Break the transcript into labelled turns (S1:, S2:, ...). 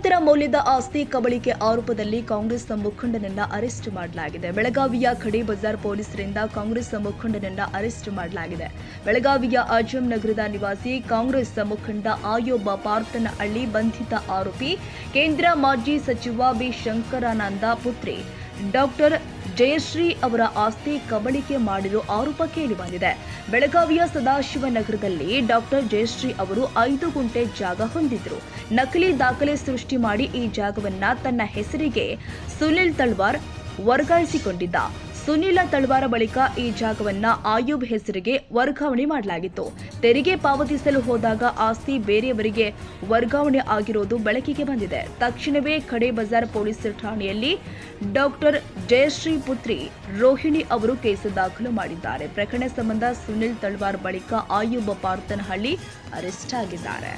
S1: ಕೋಟ್ಯಾಂತರ ಮೌಲ್ಯದ ಆಸ್ತಿ ಕಬಳಿಕೆ ಆರೋಪದಲ್ಲಿ ಕಾಂಗ್ರೆಸ್ ಮುಖಂಡನನ್ನ ಅರೆಸ್ಟ್ ಮಾಡಲಾಗಿದೆ. ಬೆಳಗಾವಿಯ ಖಡೆ ಬಜಾರ್ ಪೊಲೀಸರಿಂದ ಕಾಂಗ್ರೆಸ್ ಮುಖಂಡನನ್ನ ಅರೆಸ್ಟ್ ಮಾಡಲಾಗಿದೆ. ಬೆಳಗಾವಿಯ ಅಜಂ ನಗರದ ನಿವಾಸಿ ಕಾಂಗ್ರೆಸ್ ಮುಖಂಡ ಆಯೋಬ ಪಾರ್ತನಹಳ್ಳಿ ಬಂಧಿತ ಆರೋಪಿ ಕೇಂದ್ರ ಮಾಜಿ ಸಚಿವ ಬಿ ಶಂಕರಾನಂದ ಪುತ್ರಿ ಡಾಕ್ಟರ್ ಜಯಶ್ರೀ ಅವರ ಆಸ್ತಿ ಕಬಳಿಕೆ ಮಾಡಿರೋ ಆರೋಪ ಕೇಳಿಬಂದಿದೆ. ಬೆಳಗಾವಿಯ ಸದಾಶಿವನಗರದಲ್ಲಿ ಡಾಕ್ಟರ್ ಜಯಶ್ರೀ ಅವರು 5 ಗುಂಟೆ ಜಾಗ ಹೊಂದಿದ್ರು. ನಕಲಿ ದಾಖಲೆ ಸೃಷ್ಟಿ ಮಾಡಿ ಈ ಜಾಗವನ್ನ ತನ್ನ ಹೆಸರಿಗೆ ಸುನಿಲ್ ತಳವಾರ್ ವರ್ಗಾಯಿಸಿಕೊಂಡಿದ್ದ. ಸುನಿಲ ತಳವಾರ ಬಳಿಕ ಈ ಜಾಗವನ್ನ ಆಯೂಬ್ ಹೆಸರಿಗೆ ವರ್ಗಾವಣೆ ಮಾಡಲಾಗಿತ್ತು. ತೆರಿಗೆ ಪಾವತಿಸಲು ಹೋದಾಗ ಆಸ್ತಿ ಬೇರೆಯವರಿಗೆ ವರ್ಗಾವಣೆ ಆಗಿರೋದು ಬೆಳಕಿಗೆ ಬಂದಿದೆ. ತಕ್ಷಣವೇ ಖಡೆ ಬಜಾರ್ ಪೊಲೀಸ್ ಠಾಣೆಯಲ್ಲಿ ಡಾಕ್ಟರ್ ಜಯಶ್ರೀ ಪುತ್ರಿ ರೋಹಿಣಿ ಅವರು ಕೇಸು ದಾಖಲು ಮಾಡಿದ್ದಾರೆ. ಪ್ರಕರಣ ಸಂಬಂಧ ಸುನಿಲ್ ತಳವಾರ್ ಬಳಿಕ ಆಯೂಬ್ ಪಾರ್ತನಹಳ್ಳಿ ಅರೆಸ್ಟ್ ಆಗಿದ್ದಾರೆ.